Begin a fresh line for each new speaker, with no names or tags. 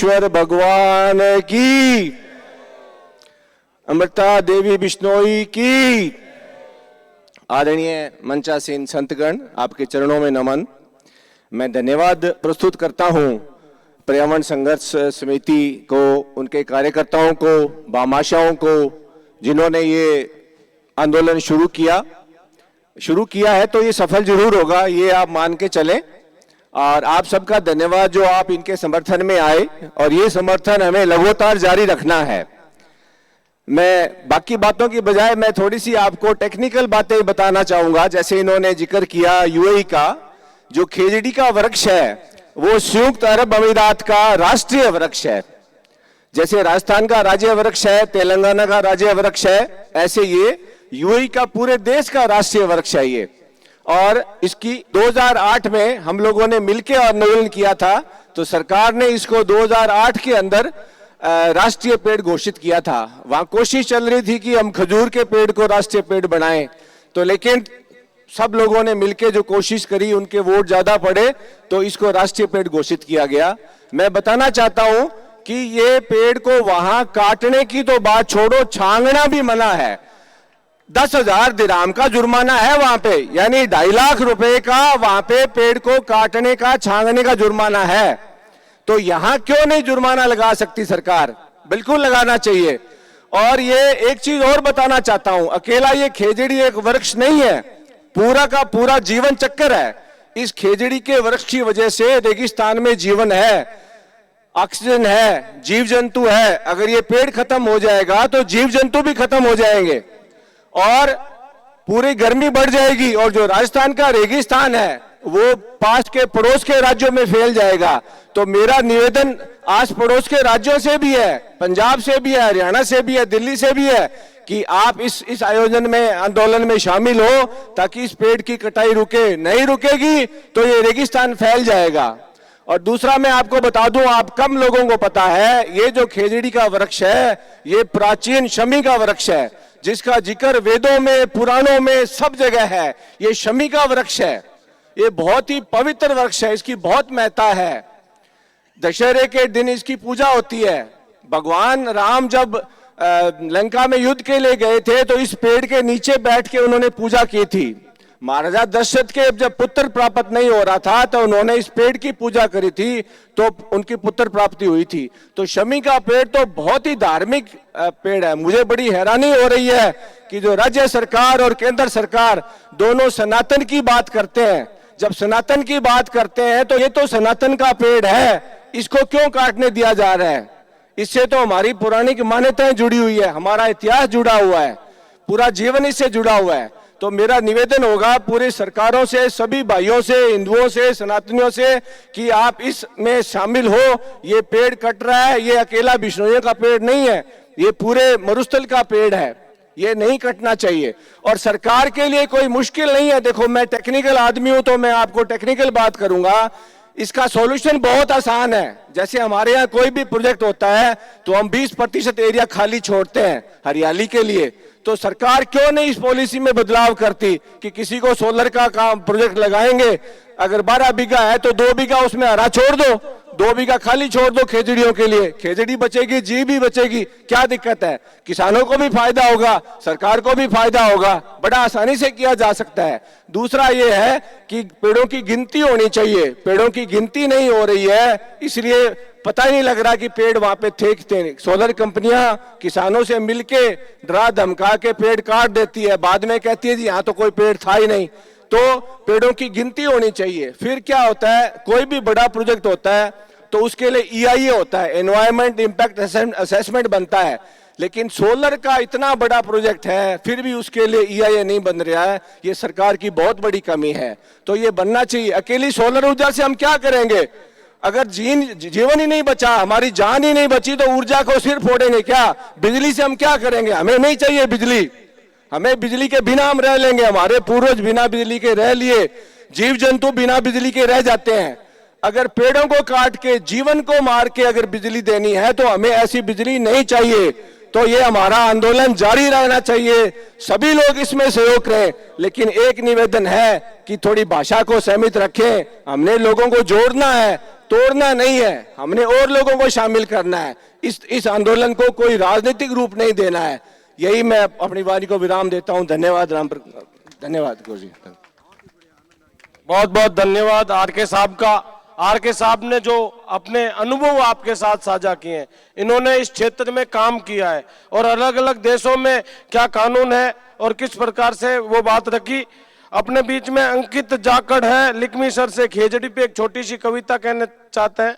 ईश्वर भगवान की, अमृता देवी बिश्नोई की। आदरणीय मंचासीन संतगण, आपके चरणों में नमन। मैं धन्यवाद प्रस्तुत करता हूं पर्यावरण संघर्ष समिति को, उनके कार्यकर्ताओं को, भामाशाओं को, जिन्होंने ये आंदोलन शुरू किया है। तो ये सफल जरूर होगा, ये आप मान के चलें। और आप सबका धन्यवाद जो आप इनके समर्थन में आए, और ये समर्थन हमें लगातार जारी रखना है। मैं बाकी बातों की बजाय मैं थोड़ी सी आपको टेक्निकल बातें बताना चाहूंगा। जैसे इन्होंने जिक्र किया यूएई का, जो खेजड़ी का वृक्ष है वो संयुक्त अरब अमीरात का राष्ट्रीय वृक्ष है। जैसे राजस्थान का राज्य वृक्ष है, तेलंगाना का राज्य वृक्ष है, ऐसे ये यूएई का पूरे देश का राष्ट्रीय वृक्ष है ये। और इसकी 2008 में हम लोगों ने मिलकर आंदोलन किया था, तो सरकार ने इसको 2008 के अंदर राष्ट्रीय पेड़ घोषित किया था। वहां कोशिश चल रही थी कि हम खजूर के पेड़ को राष्ट्रीय पेड़ बनाएं, तो लेकिन सब लोगों ने मिलकर जो कोशिश करी, उनके वोट ज्यादा पड़े, तो इसको राष्ट्रीय पेड़ घोषित किया गया। मैं बताना चाहता हूं कि ये पेड़ को वहां काटने की तो बात छोड़ो, छांगना भी मना है। 10,000 दिरहम का जुर्माना है वहां पे, यानी 2.5 लाख रुपए का वहां पे पेड़ को काटने का, छांगने का जुर्माना है। तो यहां क्यों नहीं जुर्माना लगा सकती सरकार? बिल्कुल लगाना चाहिए। और ये एक चीज और बताना चाहता हूं, अकेला ये खेजड़ी एक वृक्ष नहीं है, पूरा का पूरा जीवन चक्र है। इस खेजड़ी के वृक्ष की वजह से रेगिस्तान में जीवन है, ऑक्सीजन है, जीव जंतु है। अगर ये पेड़ खत्म हो जाएगा तो जीव जंतु भी खत्म हो जाएंगे और पूरी गर्मी बढ़ जाएगी। और जो राजस्थान का रेगिस्तान है वो पास के पड़ोस के राज्यों में फैल जाएगा। तो मेरा निवेदन आस पड़ोस के राज्यों से भी है, पंजाब से भी है, हरियाणा से भी है, दिल्ली से भी है, कि आप इस आयोजन में, आंदोलन में शामिल हो, ताकि इस पेड़ की कटाई रुके। नहीं रुकेगी तो ये रेगिस्तान फैल जाएगा। और दूसरा मैं आपको बता दूं, आप कम लोगों को पता है, ये जो खेजड़ी का वृक्ष है ये प्राचीन शमी का वृक्ष है, जिसका जिक्र वेदों में, पुराणों में, सब जगह है। ये शमी का वृक्ष है, ये बहुत ही पवित्र वृक्ष है, इसकी बहुत महत्ता है। दशहरे के दिन इसकी पूजा होती है। भगवान राम जब लंका में युद्ध के लिए गए थे तो इस पेड़ के नीचे बैठ के उन्होंने पूजा की थी। महाराजा दशरथ के जब पुत्र प्राप्त नहीं हो रहा था तो उन्होंने इस पेड़ की पूजा करी थी, तो उनकी पुत्र प्राप्ति हुई थी। तो शमी का पेड़ तो बहुत ही धार्मिक पेड़ है। मुझे बड़ी हैरानी हो रही है कि जो राज्य सरकार और केंद्र सरकार दोनों सनातन की बात करते हैं। जब सनातन की बात करते हैं तो ये तो सनातन का पेड़ है, इसको क्यों काटने दिया जा रहा है? इससे तो हमारी पौराणिक मान्यताएं जुड़ी हुई है, हमारा इतिहास जुड़ा हुआ है, पूरा जीवन इससे जुड़ा हुआ है। तो मेरा निवेदन होगा पूरी सरकारों से, सभी भाइयों से, हिंदुओं से, सनातनियों से, कि आप इसमें शामिल हो। ये पेड़ कट रहा है, ये अकेला बिश्नोई का पेड़ नहीं है, ये पूरे मरुस्थल का पेड़ है, ये नहीं कटना चाहिए। और सरकार के लिए कोई मुश्किल नहीं है। देखो, मैं टेक्निकल आदमी हूं तो मैं आपको टेक्निकल बात करूंगा। इसका सॉल्यूशन बहुत आसान है। जैसे हमारे यहाँ कोई भी प्रोजेक्ट होता है तो हम 20% एरिया खाली छोड़ते हैं हरियाली के लिए। तो सरकार क्यों नहीं इस पॉलिसी में बदलाव करती कि किसी को सोलर का काम प्रोजेक्ट लगाएंगे, अगर 12 बीघा है तो 2 बीघा उसमें हरा छोड़ दो, 2 बीघा खाली छोड़ दो खेजड़ियों के लिए। खेजड़ी बचेगी, जी भी बचेगी, क्या दिक्कत है? किसानों को भी फायदा होगा, सरकार को भी फायदा होगा, बड़ा आसानी से किया जा सकता है। दूसरा ये है कि पेड़ों की गिनती होनी चाहिए। पेड़ों की गिनती नहीं हो रही है, इसलिए पता ही नहीं लग रहा कि पेड़ वहां पे थे। सोलर कंपनियां किसानों से मिलके डरा धमका के पेड़ काट देती है, बाद में कहती है जी यहाँ तो कोई पेड़ था ही नहीं। तो पेड़ों की गिनती होनी चाहिए। फिर क्या होता है, कोई भी बड़ा प्रोजेक्ट होता है तो उसके लिए EIA होता है, एनवायरमेंट इंपैक्ट असेसमेंट बनता है। लेकिन सोलर का इतना बड़ा प्रोजेक्ट है, फिर भी उसके लिए EIA नहीं बन रहा है। ये सरकार की बहुत बड़ी कमी है, तो ये बनना चाहिए। अकेली सोलर ऊर्जा से हम क्या करेंगे? अगर जीवन ही नहीं बचा, हमारी जान ही नहीं बची, तो ऊर्जा को सिर फोड़ेंगे क्या? बिजली से हम क्या करेंगे? हमें नहीं चाहिए बिजली, हमें बिजली के बिना हम रह लेंगे। हमारे पूर्वज बिना बिजली के रह लिए, जीव जंतु बिना बिजली के रह जाते हैं। अगर पेड़ों को काट के, जीवन को मार के अगर बिजली देनी है तो हमें ऐसी बिजली नहीं चाहिए। तो ये हमारा आंदोलन जारी रहना चाहिए, सभी लोग इसमें सहयोग करें। लेकिन एक निवेदन है कि थोड़ी भाषा को सीमित रखें, हमने लोगों को जोड़ना है। तोड़ना नहीं है, हमने और लोगों को शामिल करना है। इस आंदोलन को कोई राजनीतिक रूप नहीं देना है। यही मैं अपनी वाणी को विराम देता हूं। धन्यवाद धन्यवाद गुरु जी।
बहुत बहुत धन्यवाद आर के साहब का। आर के साहब ने जो अपने अनुभव आपके साथ साझा किए हैं, इन्होंने इस क्षेत्र में काम किया है और अलग अलग देशों में क्या कानून है और किस प्रकार से वो बात रखी। अपने बीच में अंकित जाखड़ है, लिकमी सर से खेजड़ी पे एक छोटी सी कविता कहना चाहते हैं।